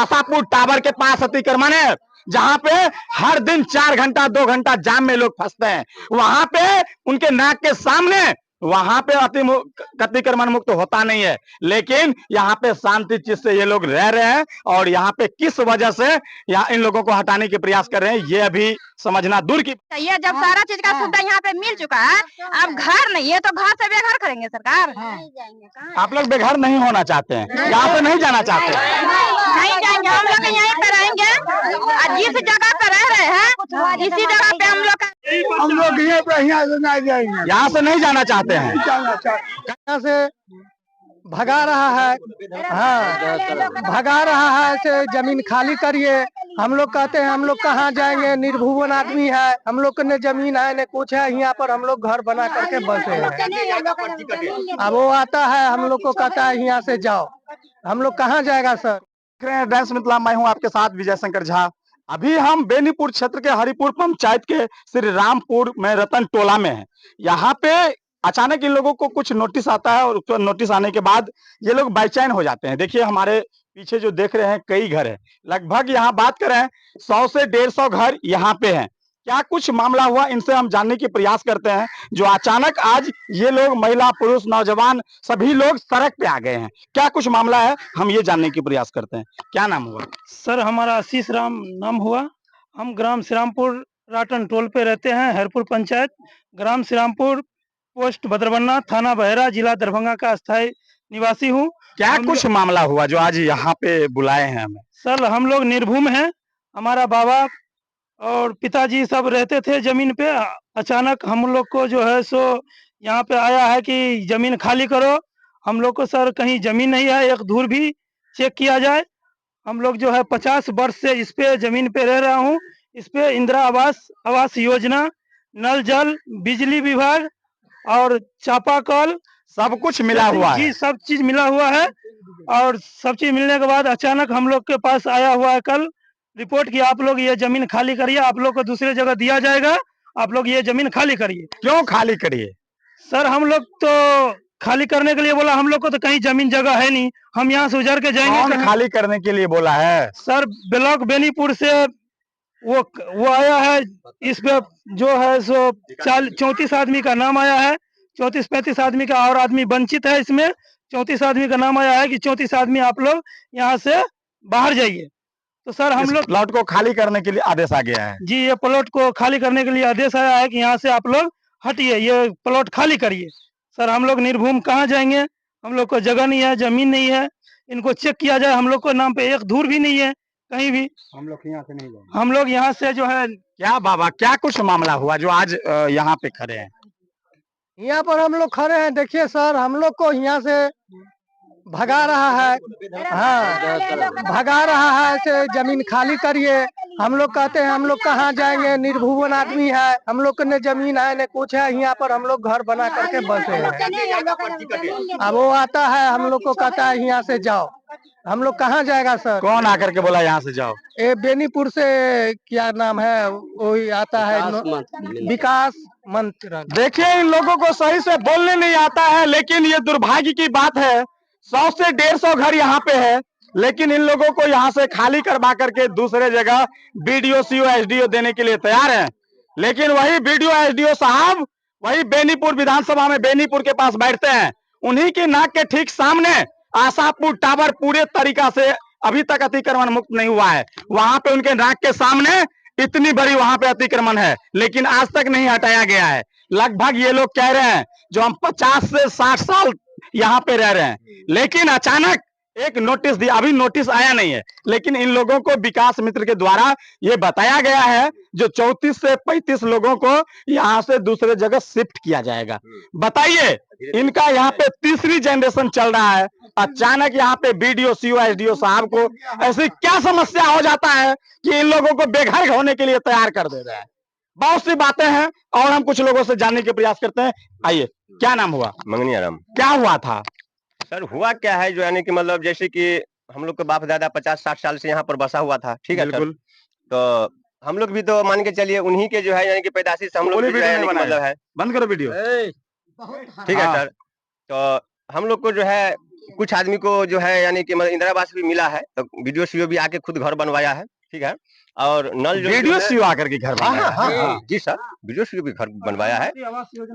Ashapur tower के पास अतिक्रमण है, जहां पे हर दिन 4 घंटा 2 घंटा जाम में लोग फंसते हैं। वहां पे उनके नाक के सामने वहां पे अतिक्रमण मुक्त होता नहीं है, लेकिन यहाँ पे शांति चित से ये लोग रह रहे हैं। और यहाँ पे किस वजह से यहाँ इन लोगों को हटाने के प्रयास कर रहे हैं, ये अभी समझना दूर की। ये जब सारा चीज का सुविधा यहाँ पे मिल चुका है, अब घर नहीं है तो घर से बेघर करेंगे सरकार। आप लोग बेघर नहीं होना चाहते हैं, यहाँ पे नहीं जाना चाहते हैं? नहीं जाएंगे, हम लोग यहीं पे रहेंगे। जिस जगह पे रह रहे हैं इसी जगह पे हम लोग यहाँ पे यहाँ से नहीं जाएंगे, यहाँ से नहीं जाना चाहते हैं। यहाँ से भगा रहा है, हाँ भगा रहा है से जमीन खाली करिए। हम लोग कहते हैं हम लोग कहाँ जाएंगे, निर्भुवन आदमी है, हम लोग ने जमीन है न कुछ है, यहाँ पर हम लोग घर बना करके बसे हैं। अब वो आता है हम लोग को कहता है यहाँ से जाओ, हम लोग कहाँ जाएगा सर। डेंस मिथिला, मैं हूँ आपके साथ विजय शंकर झा। अभी हम बेनीपुर क्षेत्र के हरिपुर पंचायत के श्री रामपुर में रतन टोला में है। यहाँ पे अचानक इन लोगों को कुछ नोटिस आता है, और नोटिस आने के बाद ये लोग बेचैन हो जाते हैं। देखिए हमारे पीछे जो देख रहे हैं कई घर है, लगभग यहाँ बात करें 100 से 150 घर यहाँ पे हैं। क्या कुछ मामला हुआ, इनसे हम जानने की प्रयास करते हैं। जो अचानक आज ये लोग महिला पुरुष नौजवान सभी लोग सड़क पे आ गए हैं, क्या कुछ मामला है, हम ये जानने की प्रयास करते हैं। क्या नाम हुआ सर? हमारा आशीष राम नाम हुआ। हम ग्राम श्रीरामपुर राटन टोल पे रहते हैं, हरपुर पंचायत, ग्राम श्रीरामपुर, पोस्ट भद्रवन्ना, थाना बहेरा, जिला दरभंगा का अस्थायी निवासी हूँ। क्या कुछ मामला हुआ जो आज यहाँ पे बुलाए हैं हमें? सर हम लोग निर्भूम हैं, हमारा बाबा और पिताजी सब रहते थे जमीन पे। अचानक हम लोग को जो है सो यहाँ पे आया है कि जमीन खाली करो। हम लोग को सर कहीं जमीन नहीं है, एक धूर भी चेक किया जाए। हम लोग जो है 50 वर्ष से इस पे जमीन पे रह रहा हूँ। इस पे इंदिरा आवास योजना, नल जल, बिजली विभाग और चापाकल सब कुछ मिला हुआ है। जी सब चीज मिला हुआ है। और सब चीज मिलने के बाद अचानक हम लोग के पास आया हुआ है कल रिपोर्ट कि आप लोग ये जमीन खाली करिए, आप लोग को दूसरी जगह दिया जाएगा, आप लोग ये जमीन खाली करिए। क्यों खाली करिए? सर हम लोग तो खाली करने के लिए बोला, हम लोग को तो कहीं जमीन जगह है नहीं, हम यहाँ से उजड़ के जाएंगे। कौन खाली करने के लिए बोला है? सर ब्लॉक बेनीपुर से वो आया है। इस पे जो है सो 34 आदमी का नाम आया है, 34-35 आदमी का और आदमी वंचित है। इसमें 34 आदमी का नाम आया है कि 34 आदमी आप लोग यहाँ से बाहर जाइए। तो सर हम लोग प्लॉट को खाली करने के लिए आदेश आ गया है। जी ये प्लॉट को खाली करने के लिए आदेश आया है कि यहाँ से आप लोग हटिए, ये प्लॉट खाली करिए। सर हम लोग निर्भूम कहाँ जाएंगे, हम लोग को जगह नहीं है, जमीन नहीं है। इनको चेक किया जाए, हम लोग को नाम पे एक धूर भी नहीं है कहीं भी। हम लोग यहाँ से नहीं जाएंगे। हम लोग यहाँ से जो है क्या बाबा, क्या कुछ मामला हुआ जो आज यहाँ पे खड़े हैं? यहाँ पर हम लोग खड़े हैं, देखिए सर हम लोग को यहाँ से भगा रहा है, हाँ भगा रहा है से जमीन खाली करिए। हम लोग कहते हैं हम लोग कहाँ जाएंगे, निर्भुवन आदमी है, हम लोग ने जमीन है न कुछ है, यहाँ पर हम लोग घर बना करके बसे हैं। अब वो आता है हम लोग को कहता है यहाँ से जाओ, हम लोग कहाँ जाएगा सर। कौन आकर के बोला यहाँ से जाओ? ये बेनीपुर से क्या नाम है, वही आता है विकास मंत्री। देखिए इन लोगों को सही से बोलने नहीं आता है, लेकिन ये दुर्भाग्य की बात है 100 से 150 घर यहाँ पे है, लेकिन इन लोगों को यहाँ से खाली करवा करके दूसरे जगह बीडीओ सीओ एसडीओ देने के लिए तैयार हैं। लेकिन वही बीडीओ एसडीओ साहब वही बेनीपुर विधानसभा में बेनीपुर के पास बैठते हैं, उन्हीं के नाक के ठीक सामने आशापुर टावर पूरे तरीका से अभी तक अतिक्रमण मुक्त नहीं हुआ है। वहां पे उनके नाक के सामने इतनी बड़ी वहां पे अतिक्रमण है, लेकिन आज तक नहीं हटाया गया है। लगभग ये लोग कह रहे हैं जो हम 50 से 60 साल यहाँ पे रह रहे हैं, लेकिन अचानक एक नोटिस दिया, अभी नोटिस आया नहीं है, लेकिन इन लोगों को विकास मित्र के द्वारा ये बताया गया है जो 34 से 35 लोगों को यहाँ से दूसरे जगह शिफ्ट किया जाएगा। बताइए, इनका यहाँ पे तीसरी जनरेशन चल रहा है, अचानक यहाँ पे बीडीओ सीओ एसडीओ साहब को ऐसी क्या समस्या हो जाता है कि इन लोगों को बेघर होने के लिए तैयार कर दे रहा है। बहुत सी बातें हैं और हम कुछ लोगों से जानने के प्रयास करते हैं। आइए, क्या नाम हुआ? मंगनिया राम। क्या हुआ था सर? हुआ क्या है जो यानी कि मतलब जैसे कि हम लोग के बाप दादा 50-60 साल से यहाँ पर बसा हुआ था, ठीक है सर। तो हम लोग भी तो मान के चलिए उन्हीं के जो है यानी कि पैदाशी से हम लोग मतलब है। बंद करो वीडियो, ठीक है सर। तो हम लोग को जो है कुछ आदमी को जो है यानी कि मतलब इंदिरा आवास भी मिला है, तो बीडीओ सीओ भी आके खुद घर बनवाया है, ठीक है। और नल जो वीडियो सीओ आकर के घर बनवाया है। हाँ, जी सर, बीडीओ सीओ भी घर बनवाया है।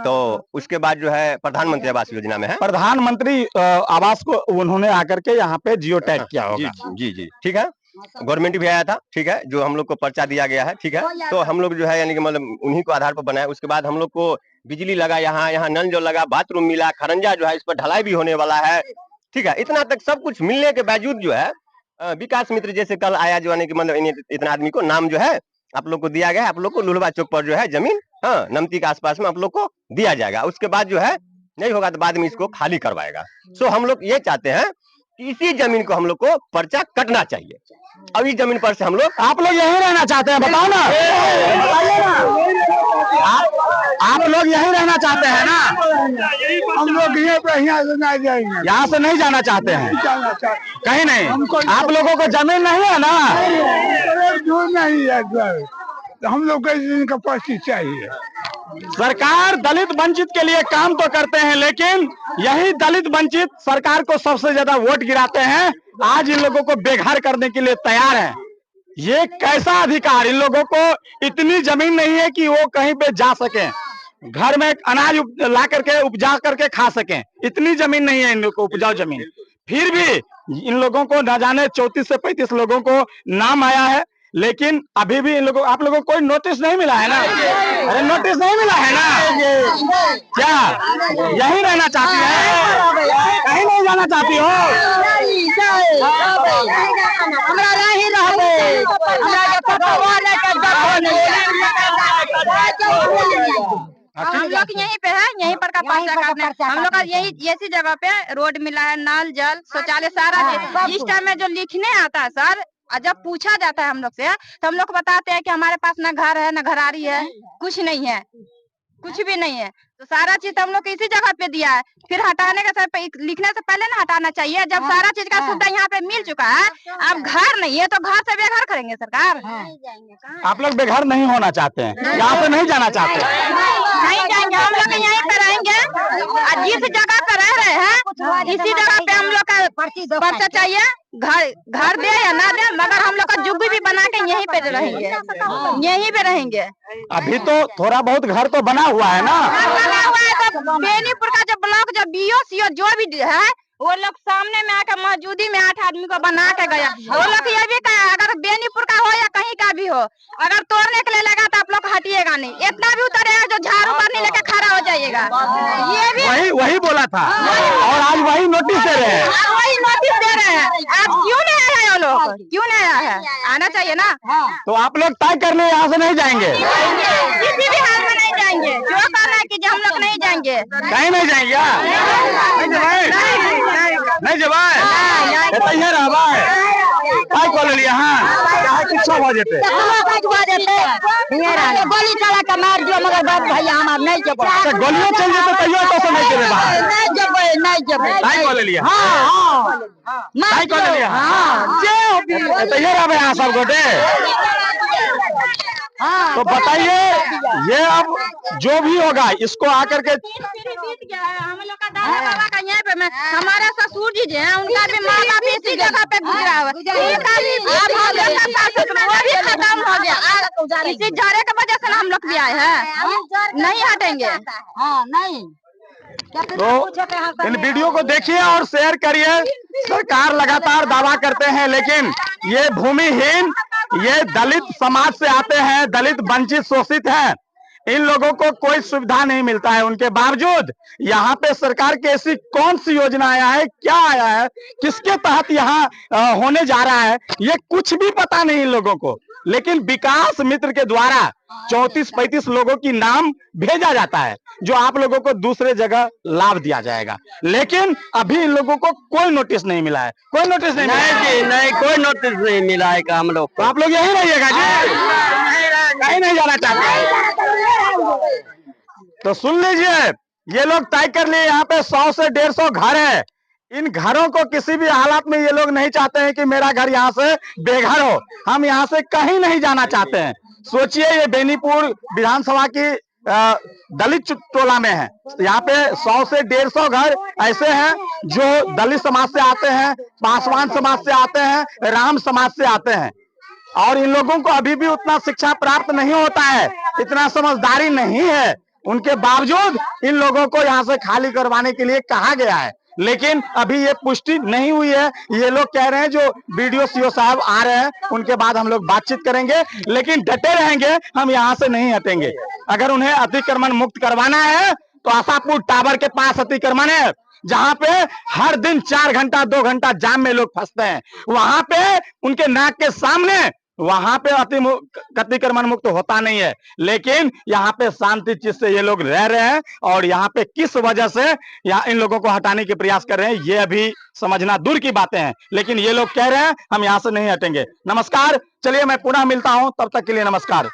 तो उसके बाद जो है प्रधानमंत्री आवास योजना में है, प्रधानमंत्री आवास को उन्होंने आकर के यहाँ पे जियो टैग किया होगा। जी जी, ठीक है। गवर्नमेंट भी आया था, ठीक है, जो हम लोग को पर्चा दिया गया है, ठीक है। तो हम लोग जो है यानी कि मतलब उन्हीं को आधार पर बनाए। उसके बाद हम लोग को बिजली लगा, यहाँ नल जो लगा, बाथरूम मिला, खरंजा जो है इस पर ढलाई भी होने वाला है, ठीक है। इतना तक सब कुछ मिलने के बावजूद जो है विकास मित्र जैसे कल आया जो यानी कि मतलब इतना आदमी को नाम जो है आप लोग को दिया गया है। आप लोग को लुलवा चौक पर जो है जमीन, हाँ, नमती के आसपास में आप लोग को दिया जाएगा। उसके बाद जो है नहीं होगा तो बाद में इसको खाली करवाएगा। सो हम लोग ये चाहते हैं कि इसी जमीन को हम लोग को पर्चा कटना चाहिए। अब इस जमीन पर से हम लोग, आप लोग यहीं रहना चाहते हैं, बताओ ना, आप लोग यहीं रहना चाहते हैं ना? हम लोग यहाँ से नहीं जाएंगे, यहाँ से नहीं जाना चाहते हैं कहीं नहीं? आप लोगों को जमीन नहीं है ना? दूर नहीं है सर, हम लोग को इनका पर्ची चाहिए। सरकार दलित वंचित के लिए काम तो करते हैं, लेकिन यही दलित वंचित सरकार को सबसे ज्यादा वोट गिराते हैं। आज इन लोगों को बेघर करने के लिए तैयार है। ये कैसा अधिकार? इन लोगों को इतनी जमीन नहीं है कि वो कहीं पे जा सके, घर में अनाज ला करके उपजा करके खा सके, इतनी जमीन नहीं है इन लोगों को, उपजाऊ जमीन। फिर भी इन लोगों को न जाने 34 से 35 लोगों को नाम आया है, लेकिन अभी भी इन लोगों, आप लोगों को कोई नोटिस नहीं मिला है ना? अरे नोटिस नहीं मिला है ना? क्या यही रहना चाहती है? कहीं नहीं जाना चाहती हो? हम लोग यहीं पे है, यहीं पर का पर्चा काटना है। हम लोग का यही ऐसी जगह पे रोड मिला है, नल जल शौचालय सारा चीज। इस टाइम में जो लिखने आता है सर, और जब पूछा जाता है हम लोग से, तो हम लोग को बताते हैं कि हमारे पास ना घर है, ना घरारी है, कुछ नहीं है, कुछ भी नहीं है। तो सारा चीज हम लोग इसी जगह पे दिया है। फिर हटाने का सर लिखने से पहले ना हटाना चाहिए, जब सारा चीज का सुविधा यहाँ पे मिल चुका है। अब घर नहीं है तो घर से बेघर करेंगे सरकार? आप लोग बेघर नहीं होना चाहते हैं, यहाँ से नहीं जाना चाहते? नहीं जाएंगे, हम लोग यहीं पे रहेंगे। और जिस जगह पे रह रहे हैं इसी जगह पे हम लोग का पर्चा चाहिए। घर दे या ना दे, मगर हम लोग का जुग्गी भी बना के यहीं पे रहेंगे, यहीं पे रहेंगे। अभी तो थोड़ा बहुत घर तो बना हुआ है ना? बना हुआ है तो बेनीपुर का जो ब्लॉक, जो बीओ सीओ जो भी है, वो लोग सामने में आकर मौजूदी में 8 आदमी को बना के गया। वो लोग ये भी कहा अगर बेनीपुर का हो या कहीं का भी हो, अगर तोड़ने के लिए लगा तो आप लोग हटिएगा नहीं, इतना भी उतरेगा जो झाड़ू बरनी लेके खड़ा हो जाइएगा। ये भी वही बोला था, और आज वही नोटिस दे रहे हैं। वही नोटिस दे रहे हैं। अब क्यों नहीं आया है वो लोग? क्यों नहीं आया है? आना चाहिए ना। तो आप लोग तय कर ले, यहाँ से नहीं जाएंगे? किसी भी हाल में नहीं जाएंगे, जो करना है कीजिए, हम लोग नहीं जाएंगे। कहीं नहीं जाएंगे? नहीं जबाई तैयार काय कॉल लिया? हाँ किच्छा हो जेते गोली चला के मार दियो, मगर बात भैया हमार नहीं जब गोलियों चल जेते तैयो तो से नहीं जेबे बाहर, नहीं जब काय कॉल लिया? काय कॉल लिया? तैयार आवे यहाँ सब गोटे। तो बताइए, ये अब जो भी होगा इसको आकर के हम लोग का दादा बाबा का यहाँ पे हमारे ससुर जी जो है उनका भी माँ बाप इसी जगह पे गुजरा हुआ, उनका भी वो भी खत्म हो गया। इसी झड़े की वजह से हम लोग भी आए हैं, नहीं हटेंगे। नहीं तो इन वीडियो को देखिए और शेयर करिए। सरकार लगातार दावा करते हैं, लेकिन ये भूमिहीन, ये दलित समाज से आते हैं, दलित वंचित शोषित हैं, इन लोगों को कोई सुविधा नहीं मिलता है। उनके बावजूद यहाँ पे सरकार की ऐसी कौन सी योजना आया है, क्या आया है, किसके तहत यहाँ होने जा रहा है, ये कुछ भी पता नहीं इन लोगों को। लेकिन विकास मित्र के द्वारा 34-35 लोगों की नाम भेजा जाता है, जो आप लोगों को दूसरे जगह लाभ दिया जाएगा। लेकिन अभी इन लोगों को कोई नोटिस नहीं मिला है, कोई नोटिस नहीं मिला है। नहीं कोई नोटिस नहीं मिला है हम लोग तो आप लोग यही रहिएगा जी, कहीं नहीं जाना चाहते। तो सुन लीजिए, ये लोग तय कर लिए यहाँ पे 100 से 150 घर है। इन घरों को किसी भी हालात में ये लोग नहीं चाहते हैं कि मेरा घर यहाँ से बेघर हो, हम यहाँ से कहीं नहीं जाना चाहते हैं। सोचिए, ये बेनीपुर विधानसभा की दलित टोला में है। यहाँ पे 100 से 150 घर ऐसे हैं जो दलित समाज से आते हैं, पासवान समाज से आते हैं, राम समाज से आते हैं, और इन लोगों को अभी भी उतना शिक्षा प्राप्त नहीं होता है, इतना समझदारी नहीं है। उनके बावजूद इन लोगों को यहाँ से खाली करवाने के लिए कहा गया है, लेकिन अभी ये पुष्टि नहीं हुई है। ये लोग कह रहे हैं जो बीडीओ सीओ साहब आ रहे हैं उनके बाद हम लोग बातचीत करेंगे, लेकिन डटे रहेंगे, हम यहाँ से नहीं हटेंगे। अगर उन्हें अतिक्रमण मुक्त करवाना है तो आशापुर टावर के पास अतिक्रमण है, जहां पे हर दिन 4 घंटा 2 घंटा जाम में लोग फंसते हैं, वहां पे उनके नाक के सामने वहां पे अतिक्रमण मुक्त होता नहीं है। लेकिन यहाँ पे शांति चित्त से ये लोग रह रहे हैं, और यहाँ पे किस वजह से यहाँ इन लोगों को हटाने के प्रयास कर रहे हैं ये अभी समझना दूर की बातें हैं, लेकिन ये लोग कह रहे हैं हम यहाँ से नहीं हटेंगे। नमस्कार, चलिए मैं पुनः मिलता हूं, तब तक के लिए नमस्कार।